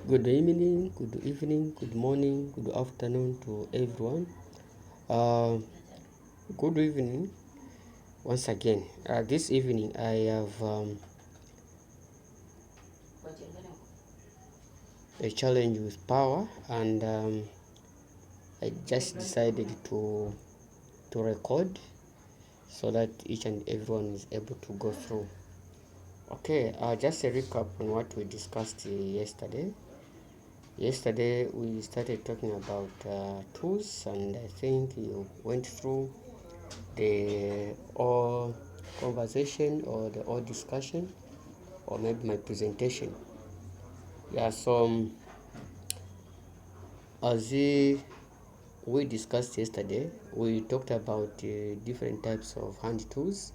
Good evening, good morning, good afternoon to everyone. Uh, Good evening once again. This evening I have a challenge with power, and I just decided to record so that each and everyone is able to go through. Okay, just a recap on what we discussed yesterday. Yesterday we started talking about tools, and I think you went through the all conversation or the all discussion, or maybe my presentation. Yeah, so as we discussed yesterday, we talked about different types of hand tools,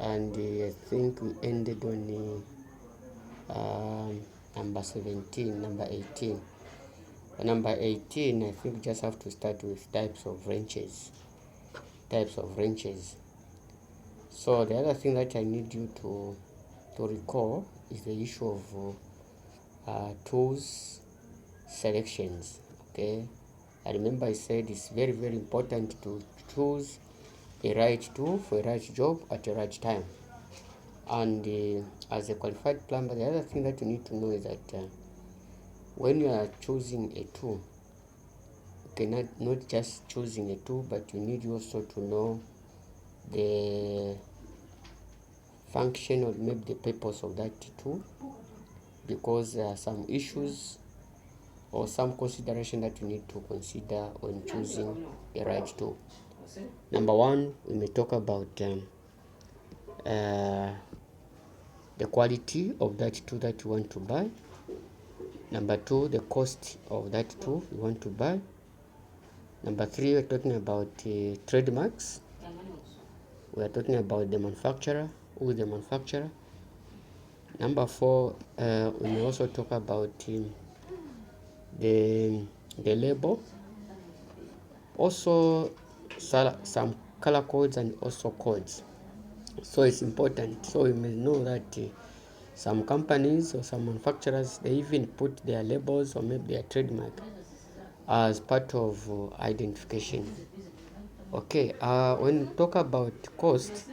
and I think we ended on number 17, number 18. Number 18, I think just have to start with types of wrenches. So the other thing that I need you to recall is the issue of tools selections. Okay, I remember I said it's very important to choose a right tool for a right job at the right time. And as a qualified plumber, the other thing that you need to know is that when you are choosing a tool, you cannot not just choosing a tool, but you need also to know the function or maybe the purpose of that tool, because there are some issues or some consideration that you need to consider when choosing the right tool. Number one, we may talk about the quality of that tool that you want to buy. Number two, the cost of that tool you want to buy. Number three, we're talking about trademarks. We are talking about the manufacturer, who is the manufacturer. Number four, we may also talk about the label, also some color codes and also codes. So it's important. So you may know that some companies or some manufacturers, they even put their labels or maybe their trademark as part of identification. Okay, when we talk about cost,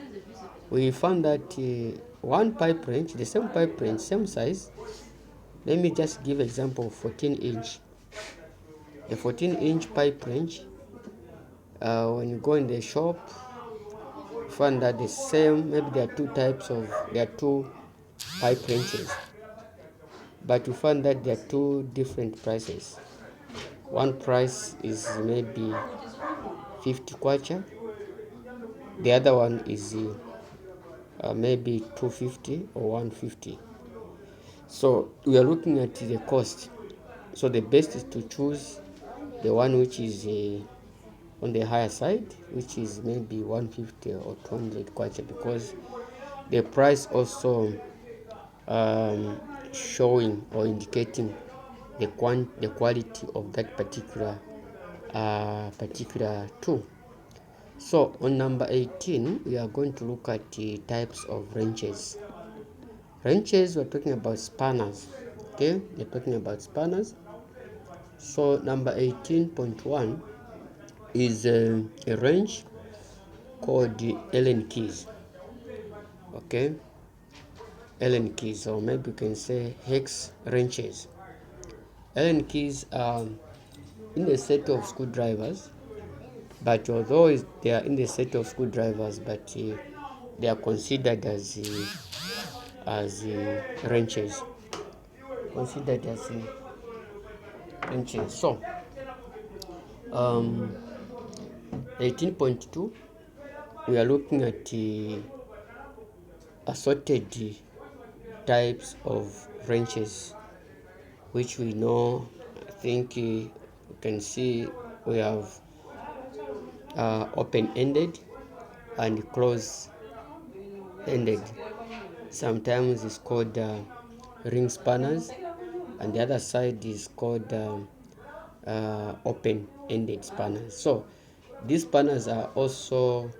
we found that one pipe wrench, the same pipe wrench, same size. Let me just give example of 14-inch. The 14-inch pipe wrench, when you go in the shop, you find that the same, maybe there are two pipe wrenches, but you find that there are two different prices. One price is maybe 50 kwacha, the other one is maybe 250 or 150. So we are looking at the cost. So the best is to choose the one which is on the higher side, which is maybe 150 or 200 kwacha, because the price also showing or indicating the quality of that particular tool. So on number 18, we are going to look at the types of wrenches. Wrenches, we're talking about spanners. Okay, we're talking about spanners. So number 18.1 is a wrench called the Allen keys. Okay, Allen keys, or maybe you can say hex wrenches. Allen keys are in the set of screwdrivers, but although they are in the set of screwdrivers, but they are considered as wrenches. Considered as wrenches. So 18.2, we are looking at assorted types of wrenches, which we know. I think you can see we have open-ended and close-ended. Sometimes it's called ring spanners, and the other side is called open-ended spanners. So these spanners are also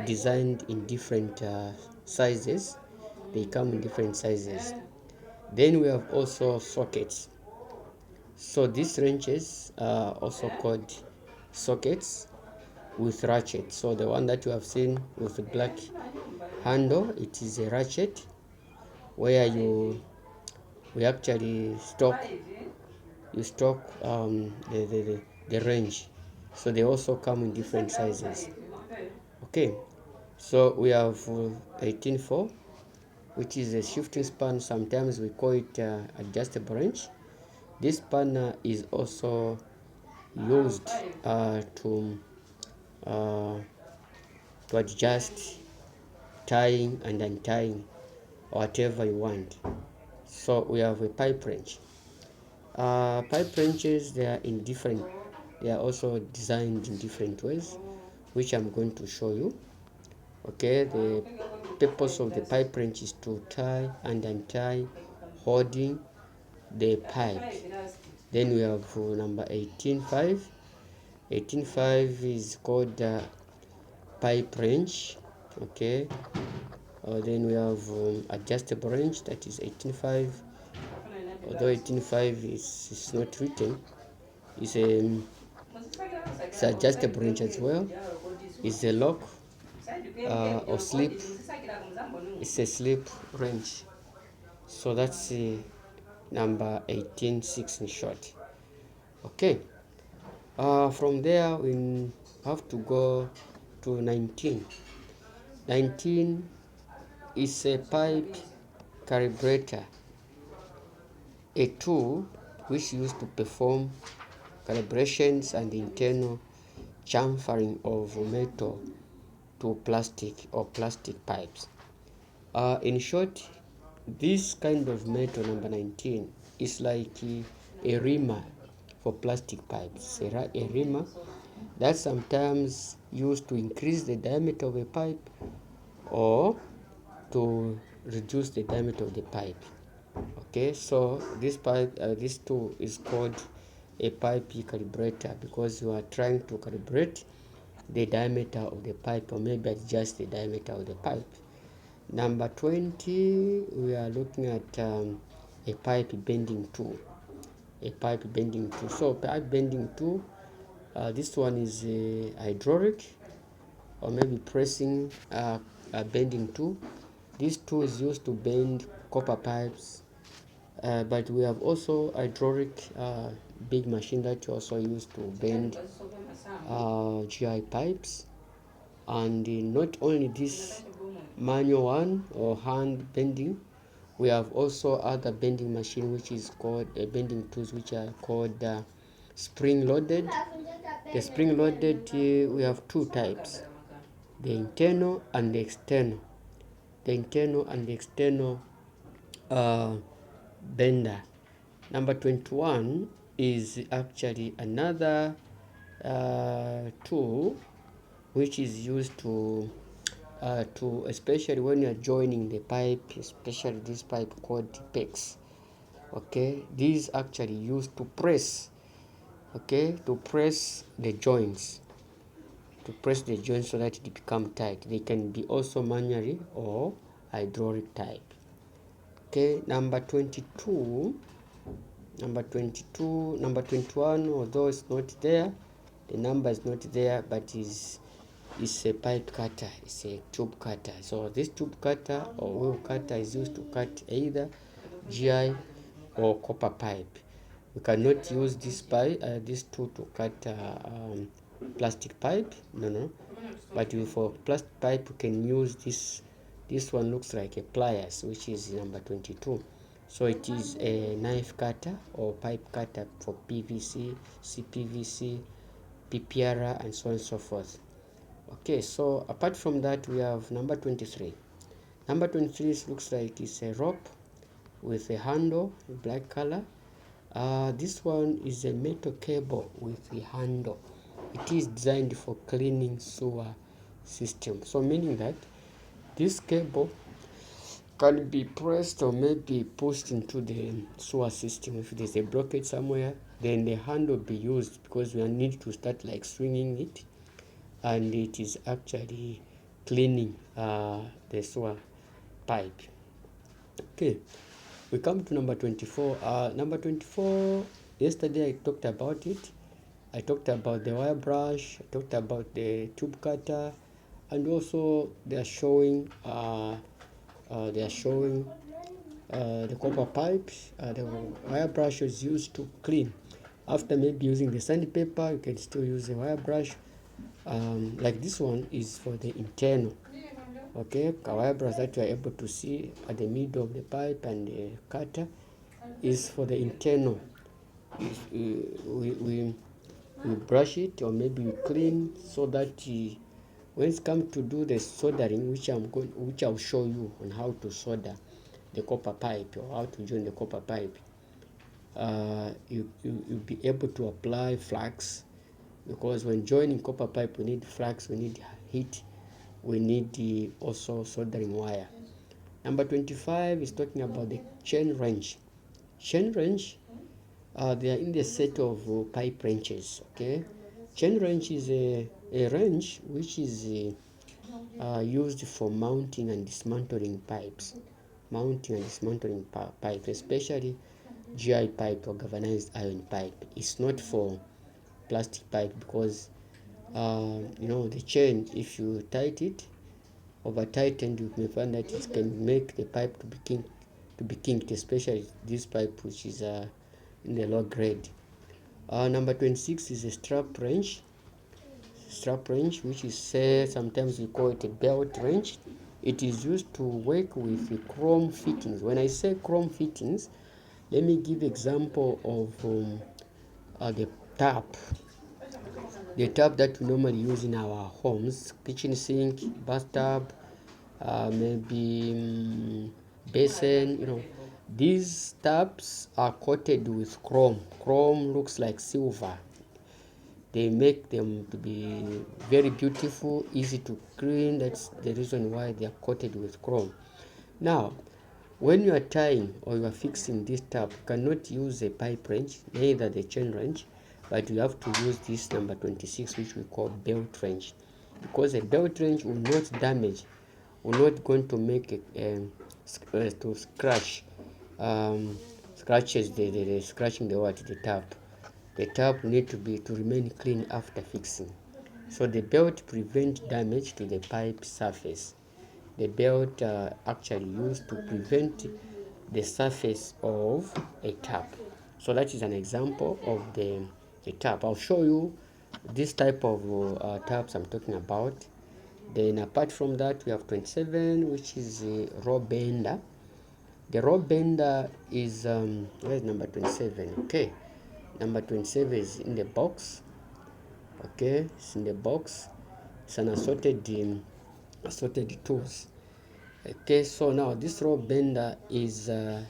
designed in different sizes. They come in different sizes. Then we have also sockets. So these wrenches are also called sockets with ratchet. So the one that you have seen with the black handle, it is a ratchet where we actually stock the range. So they also come in different sizes. Okay, so we have 18.4, which is a shifting span. Sometimes we call it adjustable wrench. This spanner is also used uh, to adjust tying and untying whatever you want. So we have a pipe wrench. Pipe wrenches, they are also designed in different ways, which I'm going to show you. Okay, the purpose of the pipe wrench is to tie and untie, holding the pipe. Then we have number 18.5. 18.5 is called pipe wrench. Okay, then we have adjustable wrench, that is 18.5. Although 18.5 is not written, it's adjustable wrench as well. It's a lock or slip. It's a slip wrench. So that's number 18.6 in short. Okay, from there we have to go to 19. 19 is a pipe calibrator, a tool which used to perform calibrations and internal chamfering of metal to plastic or plastic pipes. In short, this kind of metal, number 19, is like a reamer for plastic pipes. A reamer that's sometimes used to increase the diameter of a pipe or to reduce the diameter of the pipe. Okay, so this tool is called a pipe calibrator because you are trying to calibrate the diameter of the pipe, or maybe adjust the diameter of the pipe. Number 20, we are looking at a pipe bending tool. So pipe bending tool, this one is hydraulic or maybe pressing bending tool. This tool is used to bend copper pipes, but we have also hydraulic big machine that you also use to bend GI pipes. And not only this manual one or hand bending, we have also other bending machine which is called bending tools, which are called spring loaded. The spring loaded, we have two types: the internal and the external. The internal and the external bender. Number 21 is actually another tool which is used to especially when you are joining the pipe, especially this pipe called PEX. Okay, these actually used to press, to press the joints, so that it become tight. They can be also manually or hydraulic type. Okay, number 22, number 21, although it's not there, the number is not there, but is a pipe cutter. It's a tube cutter. So this tube cutter or wheel cutter is used to cut either GI or copper pipe. We cannot use this tool to cut plastic pipe. No. But for plastic pipe, we can use this. This one looks like a pliers, which is number 22. So it is a knife cutter or pipe cutter for PVC, CPVC, PPR, and so on and so forth. Okay, so apart from that, we have number 23. Number 23 looks like it's a rope with a handle, black color. This one is a metal cable with a handle. It is designed for cleaning sewer system. So meaning that this cable can be pressed or maybe pushed into the sewer system. If there's a blockage somewhere, then the handle will be used, because we need to start like swinging it, and it is actually cleaning the sewer pipe. Okay, we come to number 24. Number 24 Yesterday I talked about it. I talked about the wire brush, I talked about the tube cutter, and also they are showing the copper pipes. The wire brush is used to clean. After maybe using the sandpaper, you can still use the wire brush. Like this one is for the internal. Okay, a wire brush that you are able to see at the middle of the pipe, and the cutter is for the internal. We brush it, or maybe we clean, so that when it's come to do the soldering, which I'll show you on how to solder the copper pipe, or how to join the copper pipe, you'll be able to apply flux, because when joining copper pipe we need flux, we need heat, we need also soldering wire. Number 25 is talking about the chain wrench. Chain wrench, they are in the set of pipe wrenches. Okay, chain wrench is a wrench which is used for mounting and dismantling pipes, pipes, especially GI pipe or galvanized iron pipe. It's not for plastic pipe, because the chain, if you tight it, over tightened, you may find that it can make the pipe to be kinked, especially this pipe which is in the low grade. Number 26 is a strap wrench, which is sometimes we call it a belt wrench. It is used to work with the chrome fittings. When I say chrome fittings, let me give example of the tap that we normally use in our homes: kitchen sink, bathtub, maybe basin. These taps are coated with chrome. Chrome looks like silver. They make them to be very beautiful, easy to clean. That's the reason why they are coated with chrome. Now, when you are tying or you are fixing this tap, you cannot use a pipe wrench, neither the chain wrench, but you have to use this number 26, which we call belt wrench, because a belt wrench will not going to make to scratches the scratching the tap. The tap need to remain clean after fixing. So the belt prevents damage to the pipe surface. The belt actually used to prevent the surface of a tap. So that is an example of the tap. I'll show you this type of taps I'm talking about. Then apart from that, we have 27, which is a row bender. The row bender is where's number 27? Okay, number 27 is in the box. Okay, it's in the box. It's an assorted tools. Okay, so now this row bender is a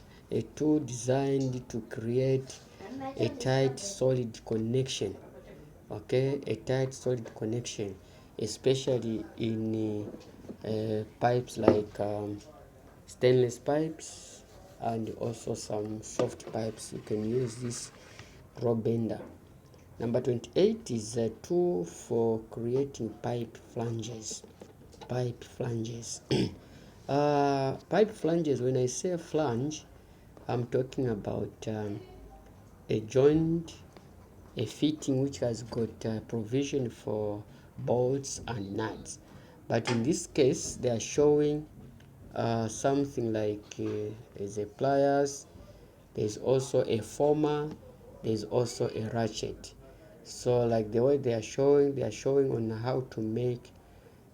tool designed to create a tight solid connection. Okay, a tight solid connection, especially in pipes like stainless pipes, and also some soft pipes. You can use this row bender. Number 28 is a tool for creating pipe flanges. Pipe flanges. When I say flange, I'm talking about a joint, a fitting which has got provision for bolts and nuts. But in this case, they are showing something like there's a pliers, there's also a former, there's also a ratchet. So like the way they are showing on how to make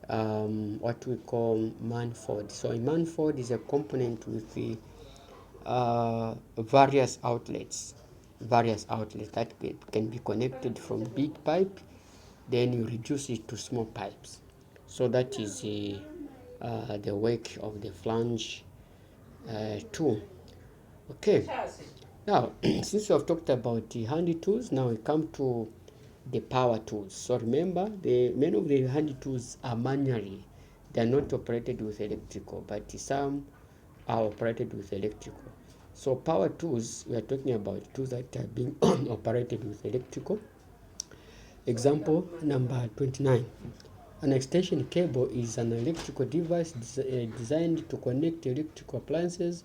what we call manifold. So a manifold is a component with the various outlets that can be connected from big pipe, then you reduce it to small pipes. So that is the work of the flange tool. Okay, now since we have talked about the handy tools, now we come to the power tools. So remember, many of the handy tools are manually. They are not operated with electrical, but some are operated with electrical. So power tools, we are talking about tools that are being operated with electrical. Example number 29. An extension cable is an electrical device designed to connect electrical appliances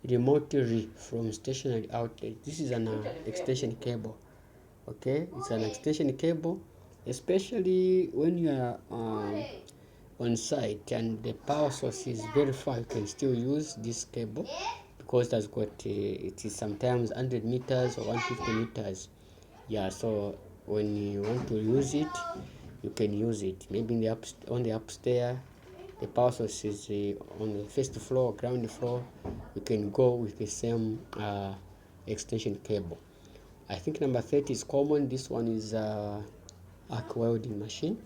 remotely from stationary outlet. This is an extension cable. Okay, it's an extension cable, especially when you are on site and the power source is very far. You can still use this cable because it has got it is sometimes 100 meters or 150 meters. Yeah, so when you want to use it, you can use it. Maybe in the on the upstairs, the power source is on the first floor, ground floor. You can go with the same extension cable. I think number 30 is common. This one is arc welding machine.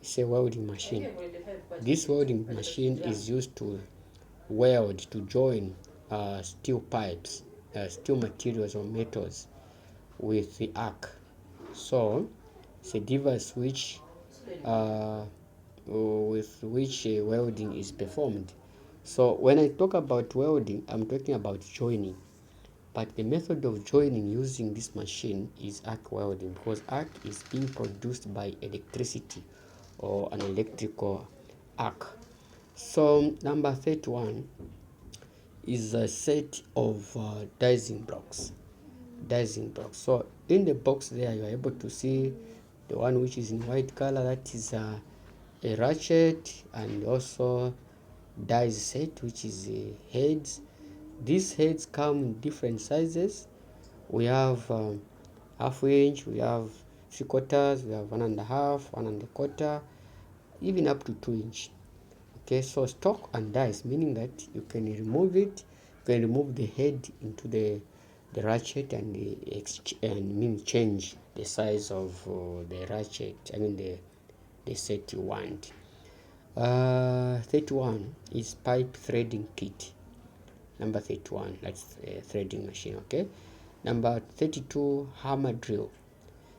It's a welding machine. This welding machine is used to weld, to join steel pipes, steel materials or metals with the arc. So it's a device which with which welding is performed. So when I talk about welding, I'm talking about joining. But the method of joining using this machine is arc welding, because arc is being produced by electricity or an electrical arc. So number 31 is a set of dicing blocks. So in the box there, you are able to see the one which is in white color, that is a ratchet, and also dice set, which is heads. These heads come in different sizes. We have half inch, we have 3/4, we have 1.5, 1.25, even up to 2 inch. Okay, so stock and dice, meaning that you can remove it, you can remove the head into the ratchet and change the size of the ratchet, the set you want. 31 is pipe threading kit. Number 31, that's a threading machine. Okay, number 32, hammer drill.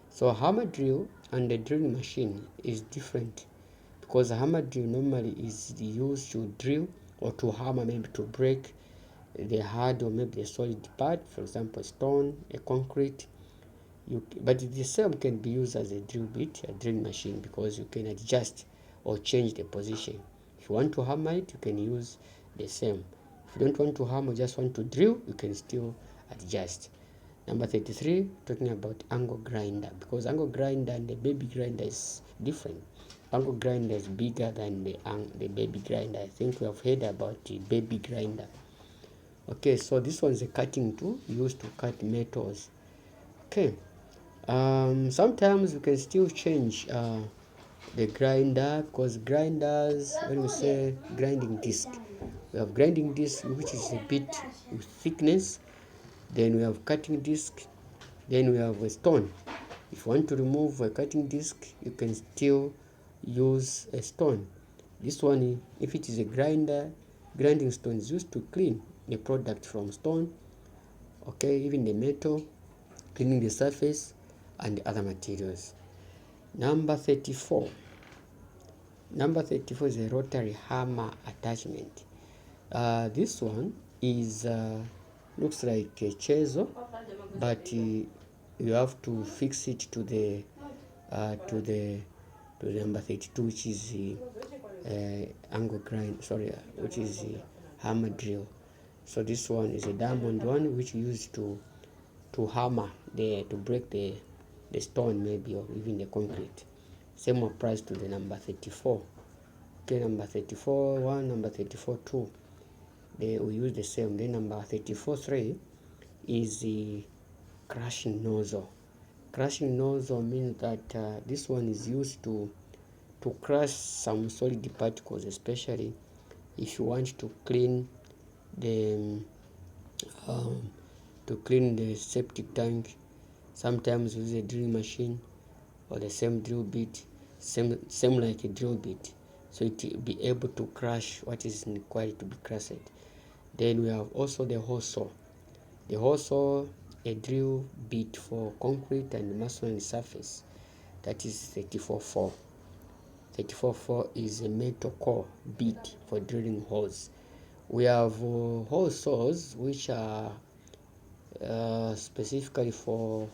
So hammer drill and the drilling machine is different, because a hammer drill normally is used to drill or to hammer, maybe to break the hard or maybe the solid part, for example stone, a concrete. But the same can be used as a drill bit, a drilling machine, because you can adjust or change the position. If you want to hammer it, you can use the same. If you don't want to hammer, just want to drill, you can still adjust. Number 33, talking about angle grinder, because angle grinder and the baby grinder is different. Angle grinder is bigger than the baby grinder. I think we have heard about the baby grinder. Okay, so this one is a cutting tool used to cut metals. Okay, sometimes we can still change the grinder, because grinders, when we say grinding disc, we have grinding disc which is a bit with thickness, then we have cutting disc, then we have a stone. If you want to remove a cutting disc, you can still use a stone. This one, if it is a grinding stone is used to clean the product from stone, okay, even the metal, cleaning the surface and other materials. Number 34 is a rotary hammer attachment. This one is looks like a chisel, but you have to fix it to the number 32, which is angle grind, which is hammer drill. So this one is a diamond one, which used to hammer to break the stone, maybe, or even the concrete. Same applies to the number 34. Okay, number 34 1, number 34 2, we use the same. Then number 34 3 is the crushing nozzle. Crushing nozzle means that this one is used to crush some solid particles, especially if you want to clean the septic tank. Sometimes use a drill machine or the same drill bit, same like a drill bit, so it will be able to crush what is required to be crushed. Then we have also the hole saw. The hole saw, a drill bit for concrete and masonry surface, that is 34-4. 34-4 is a metal core bit for drilling holes. We have hole saws which are specifically for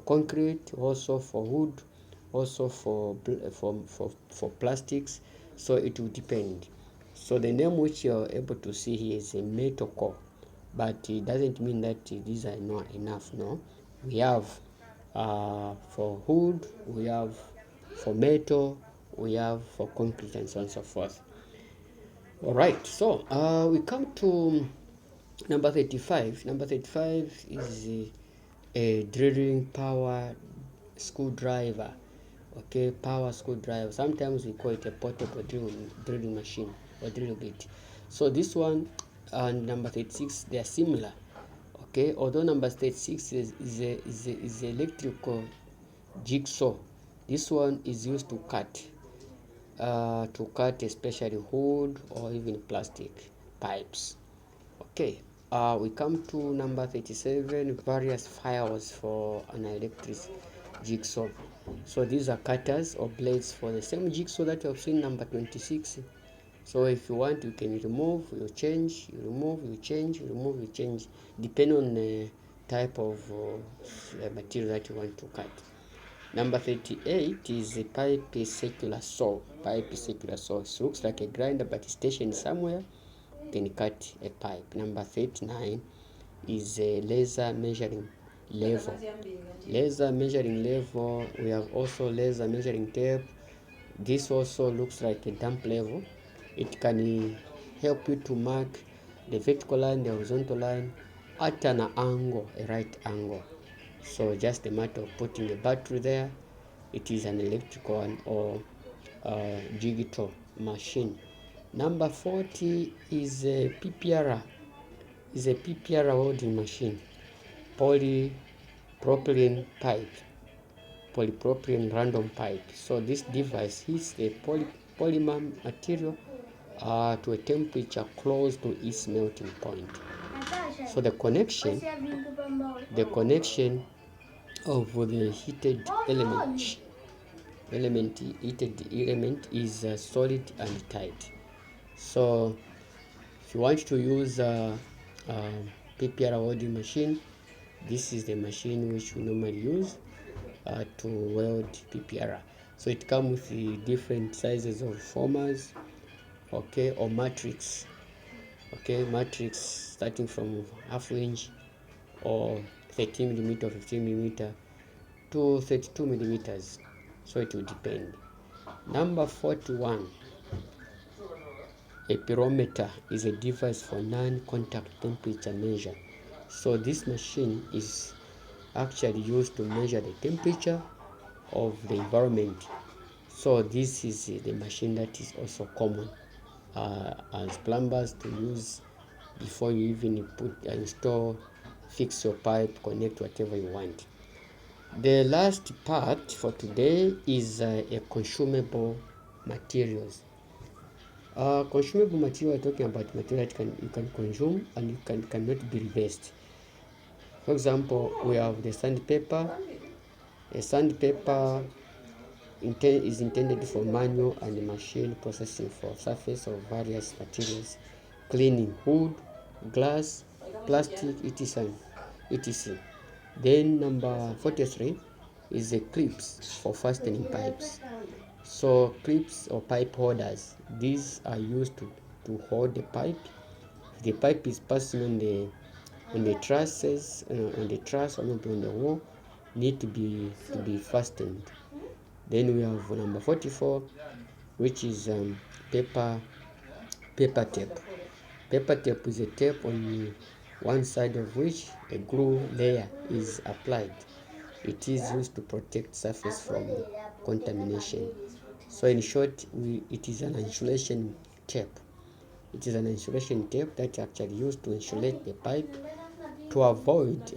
concrete, also for wood, also for plastics, so it will depend. So the name which you're able to see here is a metal core. but it doesn't mean that these are not enough. No, we have for wood, we have for metal, we have for concrete, and so on and so forth. All right, so we come to number 35. Number 35 is a drilling power screwdriver. Okay, power screwdriver. Sometimes we call it a portable drilling machine or drill bit. So this one and number 36, they are similar. Okay, although number 36 is a electrical jigsaw. This one is used to cut especially wood or even plastic pipes. Okay, we come to number 37, various files for an electric jigsaw. So these are cutters or blades for the same jigsaw that you have seen number 26. So if you want, you can remove, you change, you remove, you change, you remove, you change, depending on the type of material that you want to cut. Number 38 is a pipe circular saw. Pipe circular saw. It looks like a grinder, but it's stationed somewhere. You can cut a pipe. Number 39 is a laser measuring level. Laser measuring level. We have also laser measuring tape. This also looks like a dump level. It can help you to mark the vertical line, the horizontal line at an angle, a right angle. So just a matter of putting a battery there. It is an electrical one or jigsaw machine. Number 40 is a PPR. Is a PPR welding machine. Polypropylene pipe. Polypropylene random pipe. So this device heats the polymer material to a temperature close to its melting point. So the connection of the heated element is solid and tight. So if you want to use a PPR welding machine, this is the machine which we normally use to weld PPR. So it comes with the different sizes of formers, okay, or matrix. Okay, matrix starting from half inch or 13 millimeter, 15 millimeter to 32 millimeters. So it will depend. Number 41, a pyrometer is a device for non-contact temperature measure. So this machine is actually used to measure the temperature of the environment. So this is the machine that is also common as plumbers to use before you even install, fix your pipe, connect whatever you want. The last part for today is a consumable materials. Consumable material, we're talking about material that you can consume and you cannot be reversed. For example, we have the sandpaper. A sandpaper is intended for manual and machine processing for surface of various materials, cleaning wood, glass, plastic, etc. Then number 43 is the clips for fastening pipes. So clips or pipe holders, these are used to hold the pipe. The pipe is passing on the trusses, on the truss or maybe on the wall, need to be fastened. Then we have number 44, which is paper tape. Paper tape is a tape on one side of which a glue layer is applied. It is used to protect surface from contamination. So in short, it is an insulation tape. It is an insulation tape that actually used to insulate the pipe to avoid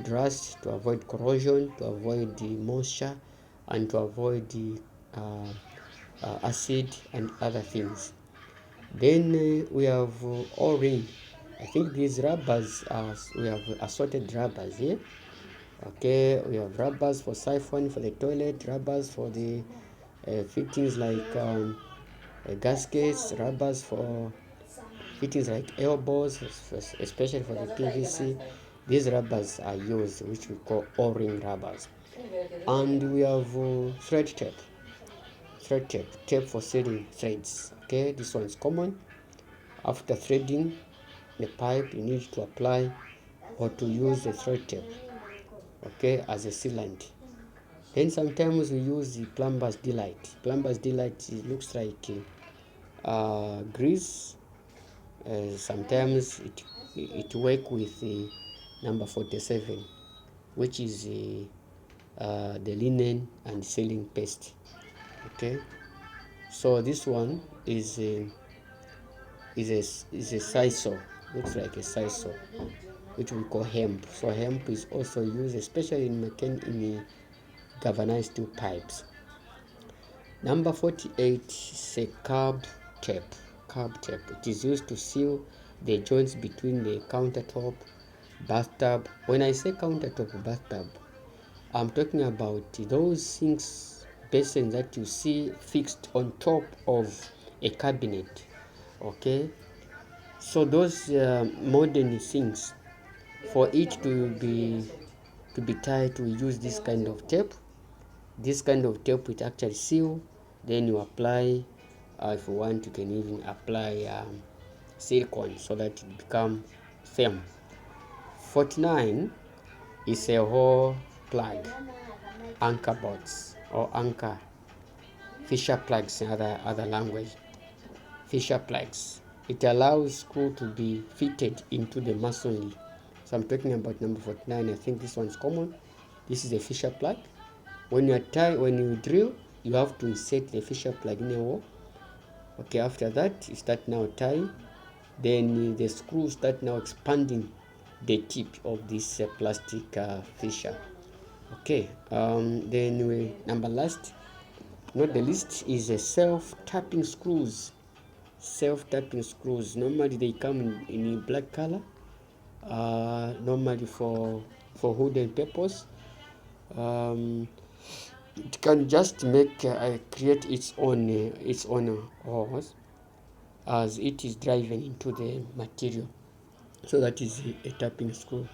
rust, to avoid corrosion, to avoid the moisture, and to avoid the acid and other things. Then we have O-ring. I think these rubbers we have assorted rubbers here. Okay, we have rubbers for siphon for the toilet, rubbers for the fittings like gaskets, rubbers for fittings like elbows, especially for the PVC. These rubbers are used, which we call O-ring rubbers. And we have thread tape for sealing threads. Okay, this one is common. After threading, the pipe, you need to apply or to use a thread tape, okay, as a sealant. Then sometimes we use the plumber's delight. Plumber's delight, it looks like grease. Sometimes it work with the number 47, which is the linen and sealing paste. Okay, so this one is a sisal, looks like a sisal, which we call hemp. So hemp is also used, especially in galvanized steel pipes. Number 48 is a curb tape. Curb tape. It is used to seal the joints between the countertop, bathtub. When I say countertop, bathtub, I'm talking about those sinks, basins that you see fixed on top of a cabinet. Okay, so those modern sinks, for it to be tight, we use this kind of tape. This kind of tape, it actually seal. Then you apply, if you want, you can even apply silicone so that it become firm. 49 is a hole plug, anchor bolts or anchor Fisher plugs in other language. Fisher plugs. It allows screw to be fitted into the masonry. So I'm talking about number 49. I think this one's common. This is a Fisher plug. When you drill, you have to insert the Fisher plug in a wall. Okay, after that, you start now tying. Then the screw start now expanding the tip of this plastic Fisher. Okay, then number last, not the least, is a self-tapping screws. Self-tapping screws, normally they come in black color, normally for wooden purpose. It can just create its own horse as it is driven into the material. So that is a tapping screw.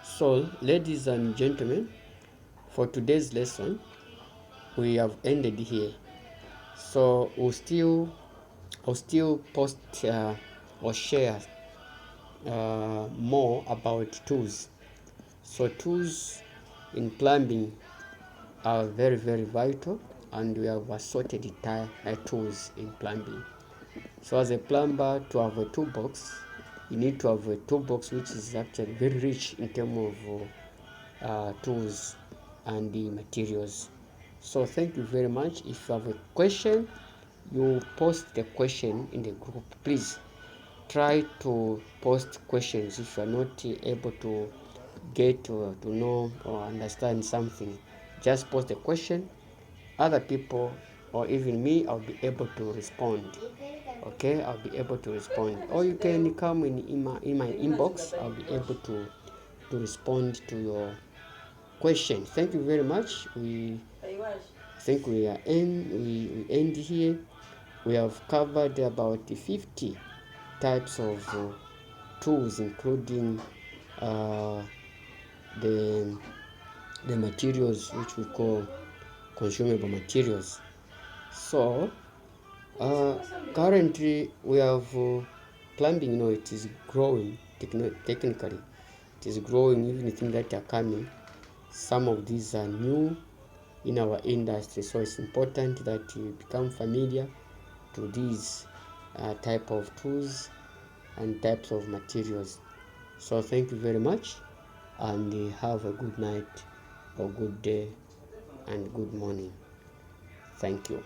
So ladies and gentlemen, for today's lesson we have ended here. So I'll still post or share more about tools. So tools in plumbing are very, very vital, and we have assorted tools in plumbing. So as a plumber, to have a toolbox, you need to have a toolbox which is actually very rich in terms of tools and the materials. So thank you very much. If you have a question, you post the question in the group. Please try to post questions if you are not able to get to know or understand something. Just post the question. Other people or even me, I'll be able to respond. Okay, I'll be able to respond. Or you can come in my inbox. I'll be able to respond to your question. Thank you very much. We think we end here. We have covered about 50 types of tools, including the materials which we call consumable materials. So currently we have plumbing. It is growing technically. It is growing. Even things that are coming, some of these are new in our industry. So it's important that you become familiar to these type of tools and types of materials. So thank you very much, and have a good night or good day and good morning. Thank you.